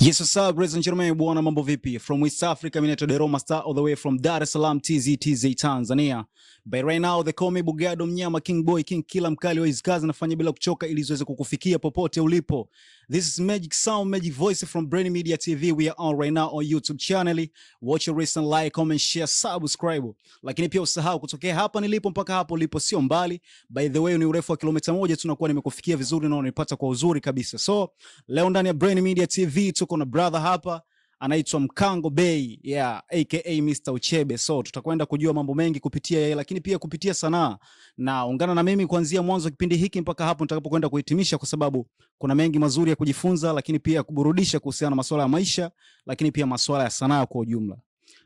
Yes, what's up, ladies and gentlemen, bwana mambo vipi? From West Africa, mimi naitwa Deroma Star all the way from Dar es Salaam, TZ, Tanzania. But right now, they call me Bugado Mnyama, King Boy, King Killer, mkali wa hizi kazi, nafanya bila kuchoka ili ziweze kukufikia popote ulipo. This is Magic Sound, Magic Voice from Brainy Media TV. We are on right now on YouTube channel. Watch your recent like, comment, share, subscribe. Lakini pia usahau kutokea hapa nilipo mpaka hapo ulipo sio mbali. By the way, ni urefu wa kilomita 1 tunakuwa nimekufikia vizuri na unanipata kwa uzuri kabisa. So, leo ndani ya Brainy Media TV tuko na brother hapa anaitwa Mkango Bey, yeah, aka Mr. Uchebe. So tutakwenda kujua mambo mengi kupitia yeye, lakini pia kupitia sanaa. Na ungana na mimi kuanzia mwanzo kipindi hiki mpaka hapo nitakapokwenda kuhitimisha, kwa sababu kuna mengi mazuri ya kujifunza, lakini pia kuburudisha kuhusiana na masuala ya maisha, lakini pia masuala ya sanaa kwa ujumla.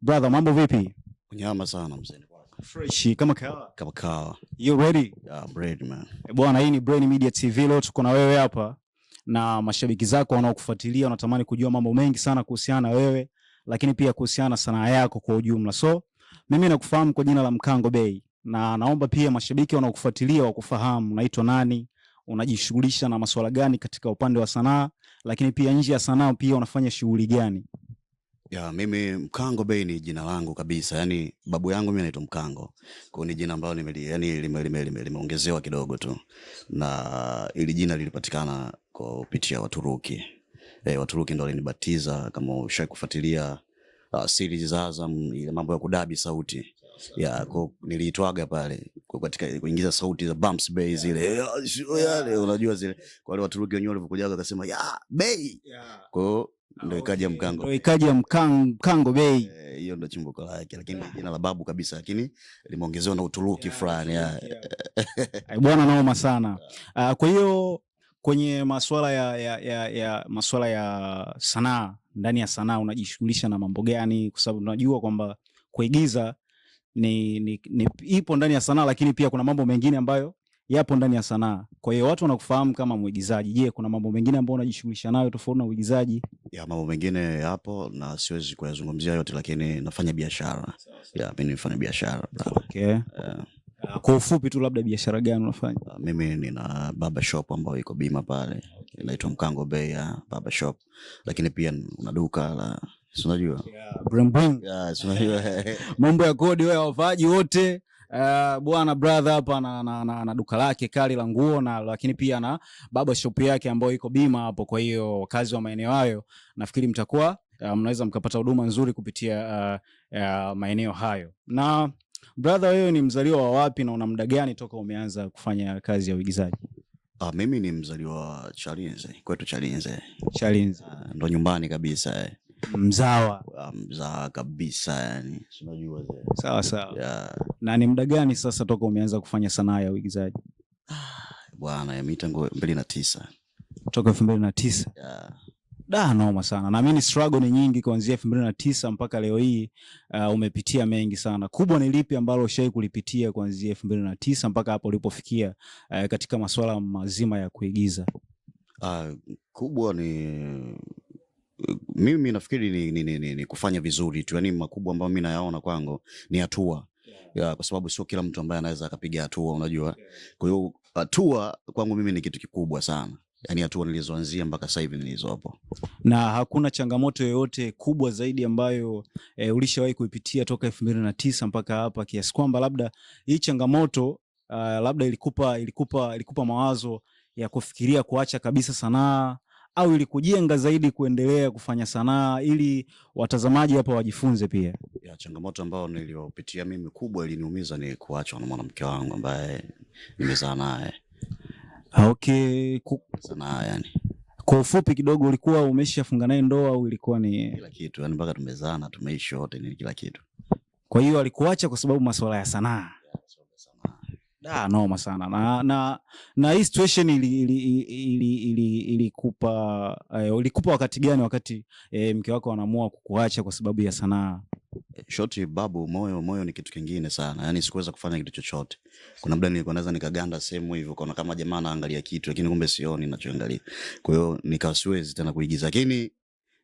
Brother, mambo vipi? Nyama sana mzee. Fresh kama kawa. Kama kawa. You ready? Yeah, ready man. Bwana, hii ni Brainy Media TV, leo tuko na wewe hapa na mashabiki zako wanaokufuatilia wanatamani kujua mambo mengi sana kuhusiana na wewe, lakini pia kuhusiana na sanaa yako kwa ujumla. So mimi nakufahamu kwa jina la Mkango Bey, na naomba pia mashabiki wanaokufuatilia wakufahamu unaitwa nani, unajishughulisha na masuala gani katika upande wa sanaa, lakini pia nje ya sanaa pia unafanya shughuli gani? Ya, mimi Mkango Bey ni jina langu kabisa. Yaani babu yangu mimi anaitwa Mkango. Kwa hiyo ni jina ambalo limeongezewa kidogo tu. Na ili jina lilipatikana kwa kupitia Waturuki. Waturuki ndio walinibatiza, kama ushakufuatilia series za Azam, ile mambo ya kudabi sauti. Ya, kwa niliitwaga pale katika kuingiza sauti za bumps Bey zile. Yale unajua zile. Kwa wale Waturuki wenyewe walipokuja wakasema, "Ya, Bey." Kwa hiyo ndio ikaja Mkango. Ndio ikaja Mkango Bey. Hiyo ndio chimbuko lake, lakini jina la babu kabisa, lakini limeongezewa na Uturuki fulani. Bwana, naoma sana. Kwa hiyo kwenye masuala ya sanaa, ndani ya sanaa unajishughulisha na mambo gani? Kwa sababu tunajua kwamba kuigiza ni ipo ndani ya sanaa, lakini pia kuna mambo mengine ambayo yapo ndani ya sanaa. Kwa hiyo watu wanakufahamu kama mwigizaji. Je, kuna mambo mengine ambayo unajishughulisha nayo tofauti na uigizaji? Ya, mambo mengine yapo na siwezi kuyazungumzia yote, lakini nafanya biashara. Ya, mimi nafanya biashara. Okay. Kwa ufupi tu, labda biashara gani unafanya? Mimi nina barber shop ambayo iko Bima pale. Inaitwa Mkango Bey ya barber shop. Lakini pia una duka la, unajua? Bring. Unajua. Mambo ya kodi wewe wavaji wote. Bwana brother hapa na duka lake kali la nguo, na lakini pia na barber shop yake ambayo iko Bima hapo. Kwa hiyo wakazi wa maeneo hayo nafikiri mtakuwa mnaweza mkapata huduma nzuri kupitia maeneo hayo. Na brother, wewe ni mzaliwa wa wapi na una muda gani toka umeanza kufanya kazi ya uigizaji? Mimi ni mzaliwa wa Chalinze, kwetu Chalinze. Chalinze. Ndo nyumbani kabisa. Mzawa. Mzawa kabisa yani. Unajua zile. Sawa sawa. Na ni muda gani sasa toka umeanza kufanya sanaa ya uigizaji? Bwana, mimi tangu 2009. Toka 2009. Noma sana. Na mimi struggle ni nyingi kuanzia 2009 mpaka leo hii. Umepitia mengi sana. Kubwa ni lipi ambalo ushawahi kulipitia kuanzia 2009 mpaka hapo ulipofikia katika masuala mazima ya kuigiza? Kubwa ni mimi nafikiri ni kufanya vizuri tu. Yaani makubwa ambayo mimi nayaona kwangu ni hatua. Kwa sababu sio kila mtu ambaye anaweza akapiga hatua, unajua. Kwa hiyo hatua kwangu mimi ni kitu kikubwa sana. Yaani hatua nilizoanzia mpaka sasa hivi nilizopo. Na hakuna changamoto yoyote kubwa zaidi ambayo ulishawahi kuipitia toka 2009 mpaka hapa, kiasi kwamba labda hii changamoto labda ilikupa mawazo ya kufikiria kuacha kabisa sanaa, au ilikujenga zaidi kuendelea kufanya sanaa ili watazamaji hapa wajifunze pia? Ya, changamoto ambayo niliyopitia mimi kubwa iliniumiza ni kuachwa na mwanamke wangu ambaye nimezaa naye. Okay. Sanaa yani. Kwa ufupi kidogo, ulikuwa umeshafunga naye ndoa au ilikuwa ni kila kitu? Yani mpaka tumezana, tumeishi wote, ni kila kitu. Kwa hiyo alikuacha kwa sababu masuala ya sanaa. Noma sana. Na hii situation ilikupa wakati gani, wakati mke wako anaamua kukuacha kwa sababu ya sanaa? Shoti babu, moyo ni kitu kingine sana. Yaani sikuweza kufanya kitu chochote. Kuna muda nilikuwa naweza nikaganda sehemu hivyo, kuna kama jamaa anaangalia kitu lakini kumbe sioni ninachoangalia. Kwa hiyo nikasiwezi tena kuigiza. Lakini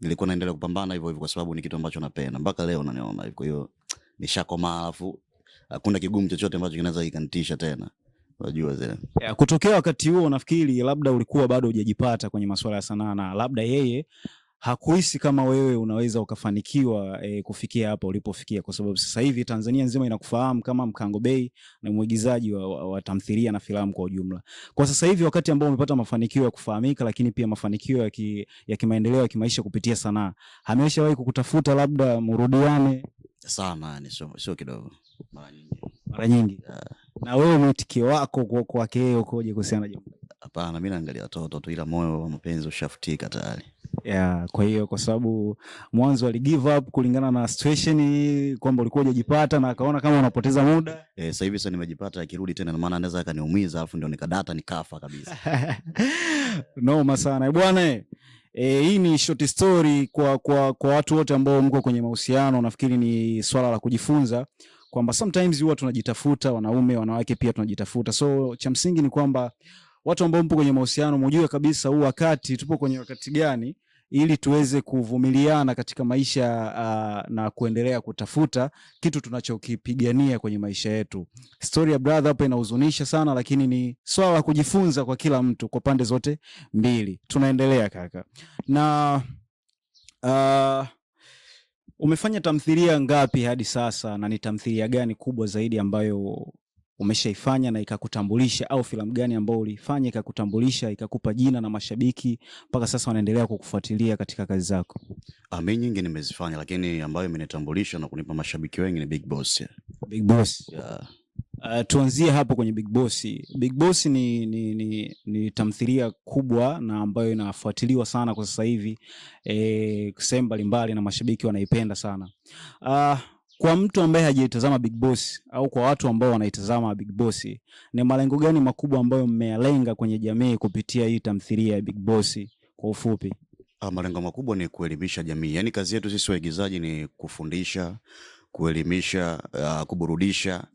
nilikuwa naendelea kupambana hivyo hivyo kwa sababu ni kitu ambacho napenda. Mpaka leo naniona hivyo. Kwa hiyo nishakoma, alafu hakuna kigumu chochote ambacho kinaweza kikanitisha tena. Unajua zile. Kutokea wakati huo nafikiri labda ulikuwa bado hujajipata kwenye masuala ya sanaa, na labda yeye hakuhisi kama wewe unaweza ukafanikiwa kufikia hapa ulipofikia, kwa sababu sasa hivi Tanzania nzima inakufahamu kama Mkango Bey na mwigizaji wa tamthilia na filamu kwa ujumla. Kwa sasa hivi wakati ambao umepata mafanikio ya kufahamika, lakini pia mafanikio ya kimaendeleo ya kimaisha kupitia sanaa, ameshawahi kukutafuta labda murudiane? Sana, yani sio kidogo, mara nyingi. Na wewe mwitikio wako kwake yeye ukoje kuhusiana na jambo? Hapana, mimi naangalia watoto tu, ila moyo wa mapenzi ushafutika tayari. Kwa hiyo kwa sababu mwanzo ali give up kulingana na situation kwamba ulikuwa hujajipata na akaona kama unapoteza muda. Sasa hivi nimejipata, akirudi tena na maana anaweza akaniumiza, alafu ndio nikadata nikafa kabisa. Noma sana. Bwana, hii ni short story kwa watu wote ambao mko kwenye mahusiano. Nafikiri ni swala la kujifunza kwamba sometimes huwa tunajitafuta, wanaume, wanawake pia tunajitafuta. So cha msingi ni kwamba watu ambao mpo kwenye mahusiano mjue kabisa huu wakati tupo kwenye wakati gani, ili tuweze kuvumiliana katika maisha na kuendelea kutafuta kitu tunachokipigania kwenye maisha yetu. Story ya brother hapa inahuzunisha sana, lakini ni swala la kujifunza kwa kila mtu, kwa pande zote mbili. Tunaendelea kaka. Na umefanya tamthilia ngapi hadi sasa, na ni tamthilia gani kubwa zaidi ambayo umeshaifanya na ikakutambulisha, au filamu gani ambayo ulifanya ikakutambulisha, ikakupa jina na mashabiki mpaka sasa wanaendelea kukufuatilia katika kazi zako? Mimi nyingi nimezifanya, lakini ambayo imenitambulisha na kunipa mashabiki wengi ni Big Boss. Big Boss. Yeah. Tuanzie hapo kwenye Big Boss. Big Boss ni tamthilia kubwa na ambayo inafuatiliwa sana kwa sasa hivi sehemu mbalimbali na mashabiki wanaipenda sana. Kwa mtu ambaye hajaitazama Big Boss au kwa watu ambao wanaitazama Big Boss, ni malengo gani makubwa ambayo mmeyalenga kwenye jamii kupitia hii tamthilia ya Big Boss kwa ufupi? Malengo makubwa ni kuelimisha jamii. Yaani kazi yetu sisi waigizaji ni kufundisha, kuelimisha, kuburudisha,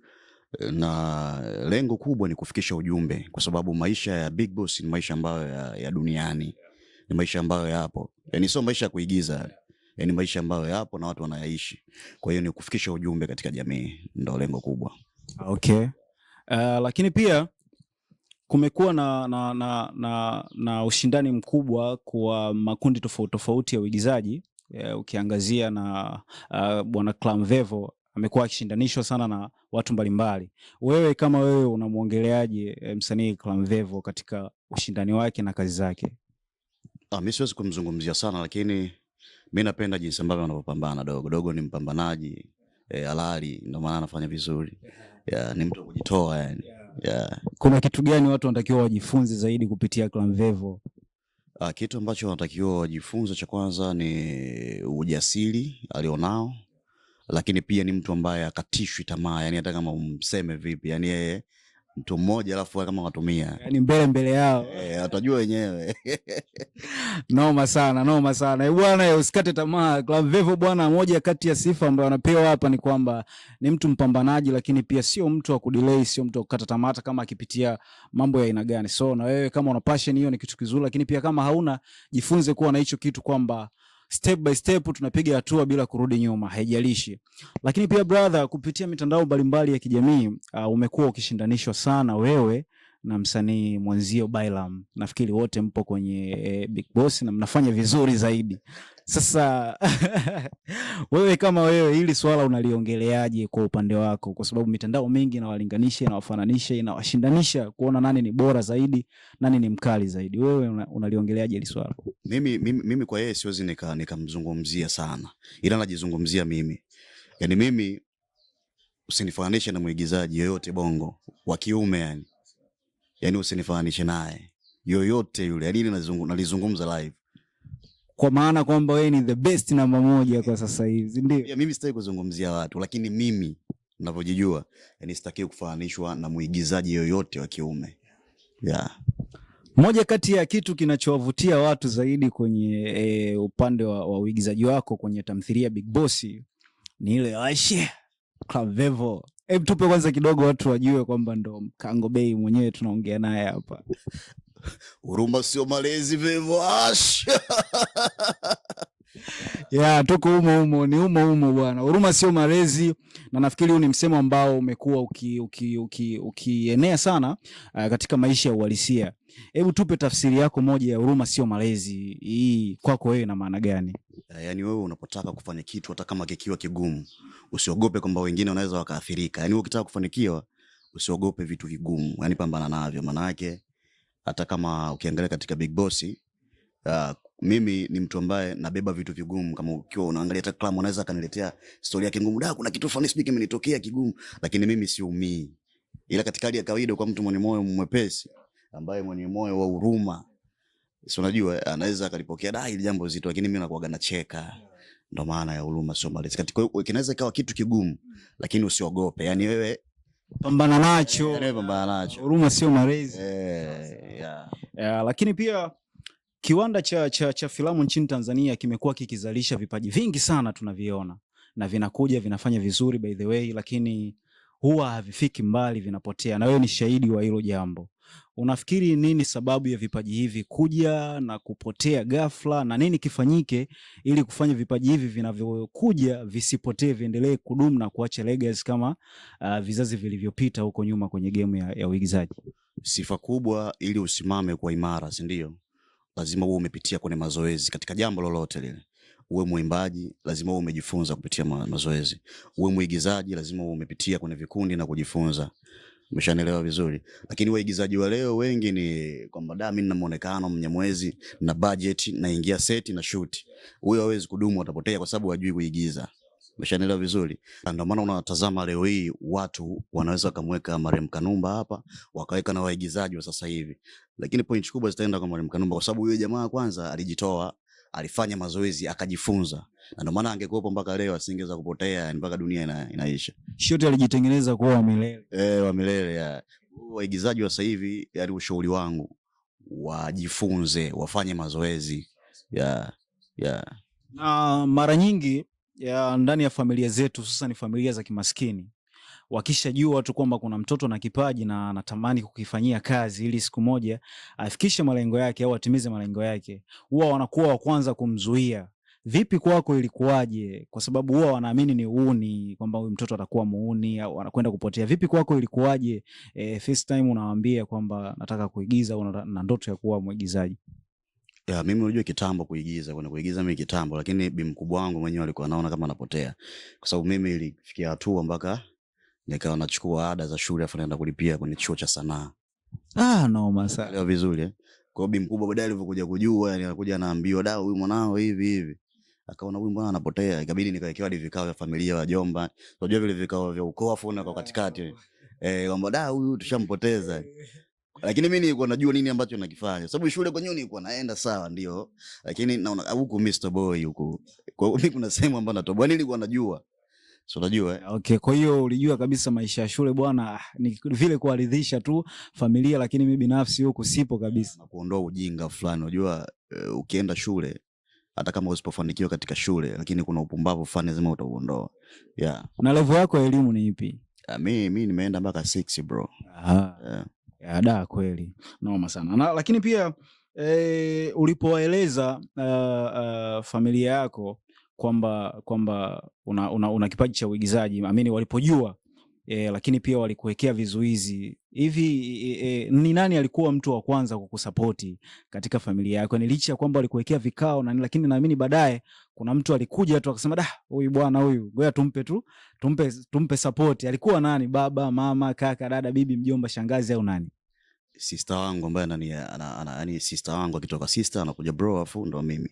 na lengo kubwa ni kufikisha ujumbe, kwa sababu maisha ya Big Boss ni maisha ambayo ya duniani. Ni maisha ambayo yapo. Yaani sio maisha ya kuigiza. Yaani maisha ambayo yapo na watu wanayaishi. Kwa hiyo ni kufikisha ujumbe katika jamii, ndio lengo kubwa. Okay. Lakini pia kumekuwa na ushindani mkubwa kwa makundi tofauti ya uigizaji. Ukiangazia na bwana Clamvevo amekuwa akishindanishwa sana na watu mbalimbali. Wewe kama wewe unamuongeleaje msanii Clamvevo katika ushindani wake na kazi zake? Mimi siwezi kumzungumzia sana, lakini mimi napenda jinsi ambavyo anapopambana. Dogo ni mpambanaji halali, ndio maana anafanya vizuri. Ni mtu kujitoa yani. Kuna kitu gani watu wanatakiwa wajifunze zaidi kupitia Clamvevo? Kitu ambacho wanatakiwa wajifunze cha kwanza ni ujasiri alionao, lakini pia ni mtu ambaye akatishwi tamaa, yani hata kama umseme vipi, yani yeye mtu mmoja alafu kama watumia, yani mbele yao atajua wenyewe. Noma sana bwana, usikate tamaa. Clamvevo bwana, moja kati ya sifa ambayo anapewa hapa ni kwamba ni mtu mpambanaji, lakini pia sio mtu wa kudelay, sio mtu wa kukata tamaa hata kama akipitia mambo ya aina gani. So na wewe kama una passion hiyo ni kitu kizuri, lakini pia kama hauna, jifunze kuwa na hicho kitu kwamba step by step tunapiga hatua bila kurudi nyuma, haijalishi. Lakini pia brother, kupitia mitandao mbalimbali ya kijamii umekuwa ukishindanishwa sana wewe na msanii mwenzio Bailam. Nafikiri wote mpo kwenye Big Boss na mnafanya vizuri zaidi. Sasa wewe kama wewe, hili swala unaliongeleaje kwa upande wako? Kwa sababu mitandao mingi inawalinganisha, inawafananisha, inawashindanisha kuona nani ni bora zaidi, nani ni mkali zaidi. Wewe unaliongeleaje hili swala? Mimi kwa yeye siwezi nikamzungumzia sana, ila najizungumzia mimi. Yaani mimi usinifananishe na mwigizaji yoyote Bongo wa kiume yani. Yaani usinifananishe naye yoyote yule. Yaani nalizungumza live. Kwa maana kwamba wewe ni the best namba moja kwa sasa hivi, ndio? Mimi sitaki kuzungumzia watu, lakini mimi ninavyojijua, yani sitaki kufananishwa na muigizaji yoyote wa kiume. Moja kati ya kitu kinachowavutia watu zaidi kwenye upande wa uigizaji wako kwenye tamthilia Big Boss ni ile Aisha Clamvevo. Hebu tupe kwanza kidogo watu wajue kwamba ndo Mkango Bey mwenyewe tunaongea naye hapa. Huruma sio malezi Vevo. Tuko humo ni humo bwana. Huruma sio malezi na nafikiri huu ni msemo ambao umekuwa ukienea sana katika maisha ya uhalisia. Hebu tupe tafsiri yako moja ya huruma sio malezi. Hii kwako wewe ina maana gani? Yaani wewe unapotaka kufanya kitu hata kama kikiwa kigumu, usiogope kwamba wengine wanaweza wakaathirika. Yaani ukitaka kufanikiwa usiogope vitu vigumu. Yaani pambana navyo. Maana yake hata kama ukiangalia katika Big Boss, mimi ni mtu ambaye nabeba vitu vigumu. Kama ukiwa unaangalia hata Clam anaweza kaniletea story yake ngumu, kuna kitu fulani speak kimenitokea kigumu, lakini mimi siumii. Ila katika hali ya kawaida kwa mtu mwenye moyo mwepesi, ambaye mwenye moyo wa huruma, si unajua anaweza akalipokea ile jambo zito, lakini mimi nakuaga nacheka. Ndio maana ya huruma sio malezi. Katika kinaweza ikawa kitu kigumu, lakini usiogope. Yaani wewe pambana nacho. Wewe pambana nacho. Huruma sio malezi. Yeah. Lakini pia kiwanda cha filamu nchini Tanzania kimekuwa kikizalisha vipaji vingi sana tunaviona, na vinakuja vinafanya vizuri by the way, lakini huwa havifiki mbali, vinapotea, na wewe ni shahidi wa hilo jambo. Unafikiri nini sababu ya vipaji hivi kuja na kupotea ghafla, na nini kifanyike ili kufanya vipaji hivi vinavyokuja visipotee, viendelee kudumu na kuacha legacy kama vizazi vilivyopita huko nyuma kwenye game ya uigizaji? Sifa kubwa ili usimame kwa imara, si ndio? Lazima uwe umepitia kwenye mazoezi katika jambo lolote lile. Uwe mwimbaji, lazima uwe umejifunza kupitia mazoezi. Uwe muigizaji, lazima uwe umepitia kwenye vikundi na kujifunza. Umeshanielewa vizuri. Lakini waigizaji wa leo wengi ni kwamba mimi nina muonekano Mnyamwezi na budget na ingia set na shoot. Huyo hawezi kudumu, atapotea kwa sababu hajui kuigiza. Umeshanielewa vizuri. Ndio maana unatazama leo hii watu wanaweza kumweka Marem Kanumba hapa, wakaweka na waigizaji wa sasa hivi. Lakini point kubwa zitaenda kwa Marem Kanumba kwa sababu huyo jamaa kwanza alijitoa, alifanya mazoezi, akajifunza. Na ndio maana angekuwepo mpaka leo asingeweza kupotea mpaka dunia inaisha. Shote alijitengeneza kuwa wa milele. Wa milele ya. Waigizaji wa sasa hivi, yaani ushauri wangu, wajifunze, wafanye mazoezi. Na mara nyingi ndani ya familia zetu, sasa ni familia za kimaskini, wakishajua tu kwamba kuna mtoto na kipaji na anatamani kukifanyia kazi ili siku moja afikishe malengo yake au atimize malengo yake, huwa wanakuwa wa kwanza kumzuia. Vipi kwako ilikuwaje? Kwa sababu huwa wanaamini ni uuni, kwamba huyu mtoto atakuwa muuni au anakwenda kupotea. Vipi kwako ilikuwaje first time unawaambia kwamba nataka kuigiza au na ndoto ya kuwa mwigizaji? Mimi unajua kitambo kuigiza, mimi kitambo, lakini bi mkubwa wangu mwenyewe alikuwa anaona kama napotea. Kwa sababu mimi ilifikia hatua mpaka nikawa nachukua ada za shule afa naenda kulipia kwenye chuo cha sanaa. Noma sana. Leo vizuri Kwa bi mkubwa baadaye alivyokuja kujua, yani anakuja anaambiwa huyu mwanao hivi. Akaona huyu mbona anapotea, ikabidi nikawekewa vikao vya familia wajomba. Unajua vile vikao vya ukoo afu na kwa katikati. Kwamba huyu tushampoteza. Lakini mimi nilikuwa najua nini ambacho nakifanya. Sababu shule kwenyewe nilikuwa naenda sawa ndio. Lakini naona huko Mr Boy huko. Kwa hiyo mimi kuna sehemu ambapo natoboa, nilikuwa najua. So unajua Okay, kwa hiyo ulijua kabisa maisha ya shule bwana ni vile kuaridhisha tu familia, lakini mimi binafsi huko sipo kabisa. Na kuondoa ujinga fulani. Unajua ukienda shule hata kama usipofanikiwa katika shule, lakini kuna upumbavu fulani lazima utauondoa. Na level yako ya elimu ni ipi? Mimi nimeenda mpaka 6 bro. Kweli. Noma sana. Lakini pia ulipowaeleza familia yako kwamba una kipaji cha uigizaji, amini walipojua, lakini pia walikuwekea vizuizi hivi, ni nani alikuwa mtu wa kwanza kukusapoti katika familia yako? Ni licha kwamba walikuwekea vikao lakini naamini baadaye kuna mtu alikuja tu akasema huyu bwana huyu ngoja tumpe support. Alikuwa nani? Baba, mama, kaka, dada, bibi, mjomba, shangazi au nani? Sister wangu ambaye yani sister wangu akitoka sister anakuja bro afu ndo mimi.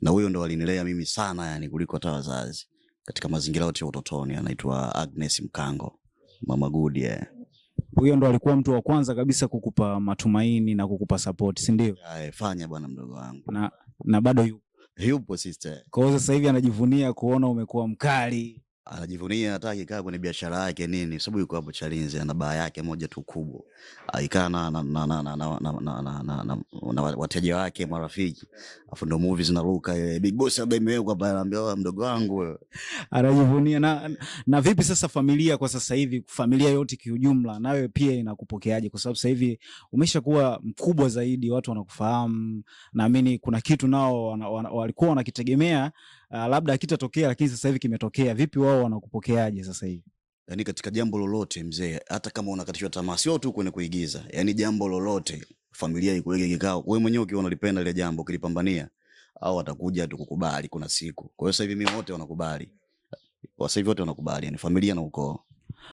Na huyo ndo alinilea mimi sana yani kuliko hata wazazi. Katika mazingira yote ya utotoni, anaitwa Agnes Mkango. Mama good Huyo ndo alikuwa mtu wa kwanza kabisa kukupa matumaini na kukupa support, si ndio? Fanya bwana mdogo wangu. Na bado yupo sister. Kwa hiyo sasa hivi anajivunia kuona umekuwa mkali. Anajivunia hata akikaa kwenye biashara yake nini, sababu yuko hapo Chalinze ana baa yake moja tu kubwa. Aikaa na wateja wake, marafiki. Afu ndo movies zinaruka, Big Boss ambaye imewekwa hapa, anambia mdogo wangu wewe. Anajivunia. Na vipi sasa familia kwa sasa hivi, familia yote kiujumla, nawe pia inakupokeaje? Kwa sababu sasa hivi umeshakuwa mkubwa zaidi, watu wanakufahamu. Naamini kuna kitu nao walikuwa wanakitegemea labda kitatokea lakini sasa hivi kimetokea, vipi wao wanakupokeaje sasa hivi? Yani katika jambo lolote mzee, hata kama unakatishwa tamaa, sio tu kwenye kuigiza, yani jambo lolote, familia ikuweke kikao, wewe mwenyewe ukiwa unalipenda ile jambo, ukilipambania, au watakuja tu kukubali kuna siku. Kwa hiyo sasa hivi mimi wote wanakubali, sasa hivi wote wanakubali, yani familia na ukoo.